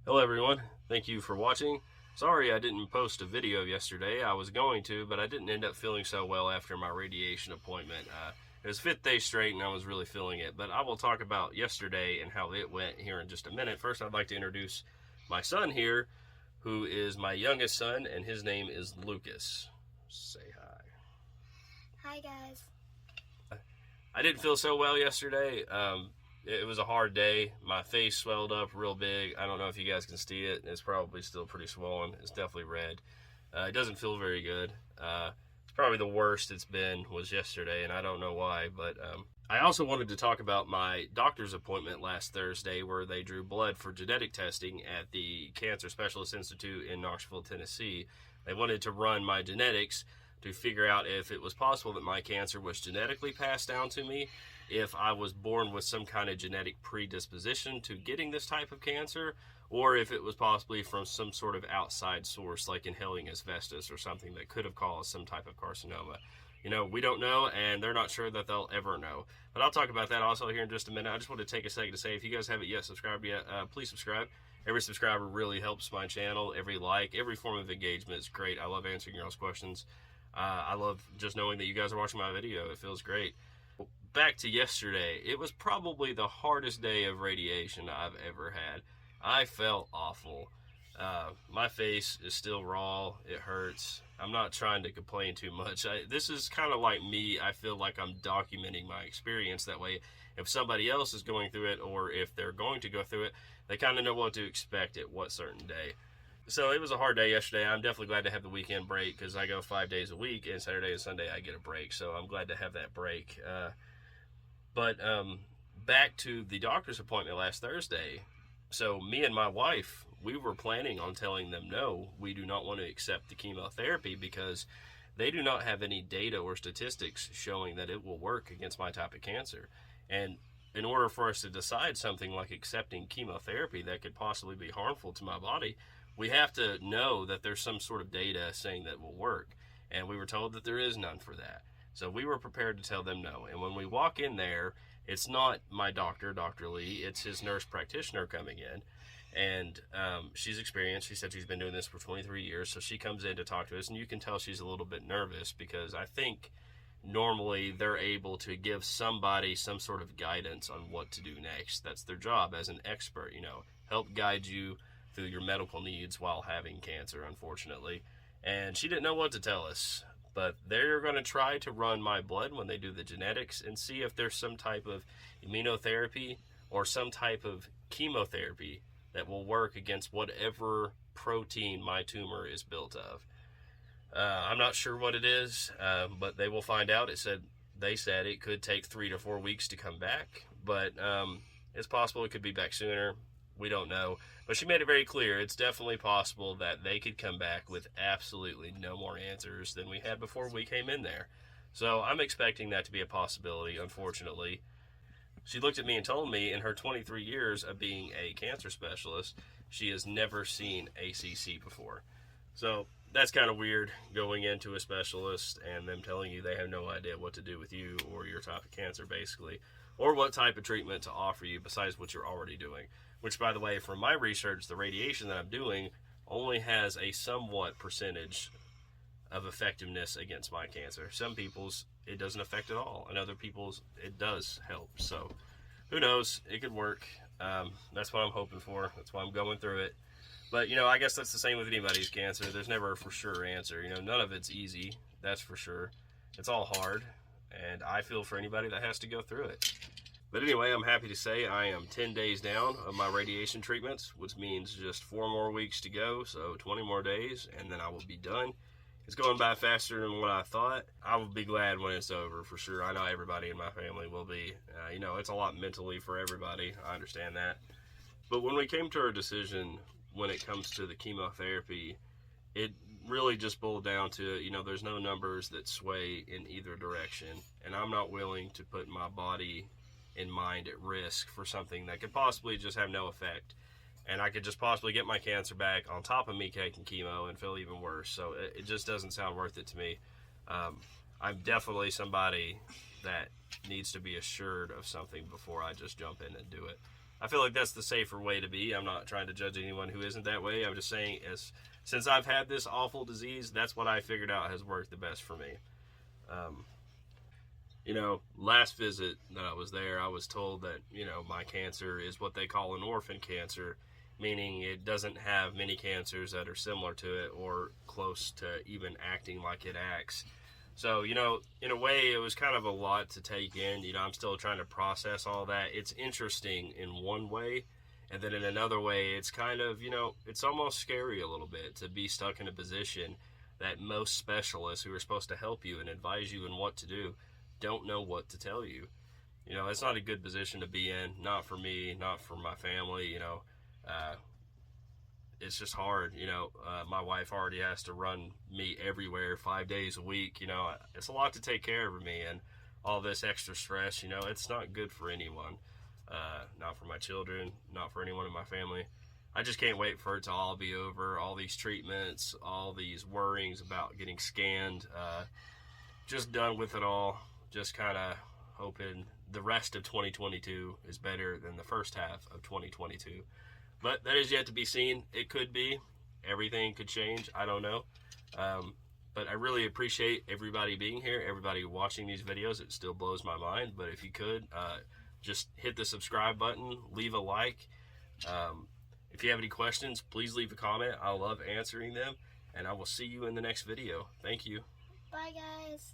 Hello everyone, thank you for watching. Sorry I didn't post a video yesterday. I was going to, but I didn't end up feeling so well after my radiation appointment. It was 5th day straight and I was really feeling it, but I will talk about yesterday and how it went here in just a minute. First, I'd like to introduce my son here, who is my youngest son, and his name is Lucas. Say hi. Hi guys. I didn't feel so well yesterday. It was a hard day. My face swelled up real big. I don't know if you guys can see it. It's probably still pretty swollen. It's definitely red. It doesn't feel very good. It's probably the worst it's been was yesterday, and I don't know why. But I also wanted to talk about my doctor's appointment last Thursday where they drew blood for genetic testing at the Cancer Specialist Institute in Knoxville, Tennessee. They wanted to run my genetics to figure out if it was possible that my cancer was genetically passed down to me, if I was born with some kind of genetic predisposition to getting this type of cancer, or if it was possibly from some sort of outside source like inhaling asbestos or something that could have caused some type of carcinoma. You know, we don't know, and they're not sure that they'll ever know. But I'll talk about that also here in just a minute. I just want to take a second to say, if you guys haven't yet subscribed yet, please subscribe. Every subscriber really helps my channel. Every like, every form of engagement is great. I love answering your all's questions. I love just knowing that you guys are watching my video. It feels great. Back to yesterday. It was probably the hardest day of radiation I've ever had. I felt awful. My face is still raw. It hurts. I'm not trying to complain too much. This is kind of like me. I feel like I'm documenting my experience. That way, if somebody else is going through it, or if they're going to go through it, they kind of know what to expect at what certain day. So it was a hard day yesterday. I'm definitely glad to have the weekend break because I go 5 days a week, and Saturday and Sunday I get a break. So I'm glad to have that break. But back to the doctor's appointment last Thursday. So me and my wife, we were planning on telling them no, we do not want to accept the chemotherapy because they do not have any data or statistics showing that it will work against my type of cancer. And in order for us to decide something like accepting chemotherapy that could possibly be harmful to my body, we have to know that there's some sort of data saying that will work. And we were told that there is none for that. So we were prepared to tell them no. And when we walk in there, it's not my doctor, Dr. Lee, it's his nurse practitioner coming in. And she's experienced. She said she's been doing this for 23 years. So she comes in to talk to us, and you can tell she's a little bit nervous because I think normally they're able to give somebody some sort of guidance on what to do next. That's their job as an expert, help guide you through your medical needs while having cancer, unfortunately. And she didn't know what to tell us, but they're going to try to run my blood when they do the genetics and see if there's some type of immunotherapy or some type of chemotherapy that will work against whatever protein my tumor is built of. I'm not sure what it is, but they will find out. They said it could take 3 to 4 weeks to come back, but it's possible it could be back sooner. We don't know. But she made it very clear it's definitely possible that they could come back with absolutely no more answers than we had before we came in there. So I'm expecting that to be a possibility, unfortunately. She looked at me and told me in her 23 years of being a cancer specialist, she has never seen ACC before. So that's kind of weird, going into a specialist and them telling you they have no idea what to do with you or your type of cancer, basically, or what type of treatment to offer you besides what you're already doing. Which, by the way, from my research, the radiation that I'm doing only has a somewhat percentage of effectiveness against my cancer. Some people's it doesn't affect at all, and other people's it does help. So who knows? It could work. That's what I'm hoping for. That's why I'm going through it. But, I guess that's the same with anybody's cancer. There's never a for sure answer. None of it's easy. That's for sure. It's all hard, and I feel for anybody that has to go through it. But anyway, I'm happy to say I am 10 days down of my radiation treatments, which means just 4 more weeks to go, so 20 more days, and then I will be done. It's going by faster than what I thought. I will be glad when it's over, for sure. I know everybody in my family will be. It's a lot mentally for everybody. I understand that. But when we came to our decision when it comes to the chemotherapy, it really just boiled down to, there's no numbers that sway in either direction, and I'm not willing to put my body in mind at risk for something that could possibly just have no effect, and I could just possibly get my cancer back on top of me taking chemo and feel even worse. So it just doesn't sound worth it to me. I'm definitely somebody that needs to be assured of something before I just jump in and do it. I feel like that's the safer way to be. I'm not trying to judge anyone who isn't that way. I'm just saying, since I've had this awful disease, that's what I figured out has worked the best for me. Last visit that I was there, I was told that, my cancer is what they call an orphan cancer, meaning it doesn't have many cancers that are similar to it or close to even acting like it acts. So, in a way, it was kind of a lot to take in. I'm still trying to process all that. It's interesting in one way, and then in another way, it's kind of, it's almost scary a little bit to be stuck in a position that most specialists who are supposed to help you and advise you in what to do don't know what to tell you. It's not a good position to be in, not for me, not for my family. It's just hard. My wife already has to run me everywhere 5 days a week. It's a lot to take care of me, and all this extra stress, it's not good for anyone. Not for my children, not for anyone in my family. I just can't wait for it to all be over, all these treatments, all these worryings about getting scanned. Just done with it all. Just kind of hoping the rest of 2022 is better than the first half of 2022. But that is yet to be seen. It could be. Everything could change. I don't know. But I really appreciate everybody being here, everybody watching these videos. It still blows my mind. But if you could, just hit the subscribe button, leave a like. If you have any questions, please leave a comment. I love answering them. And I will see you in the next video. Thank you. Bye, guys.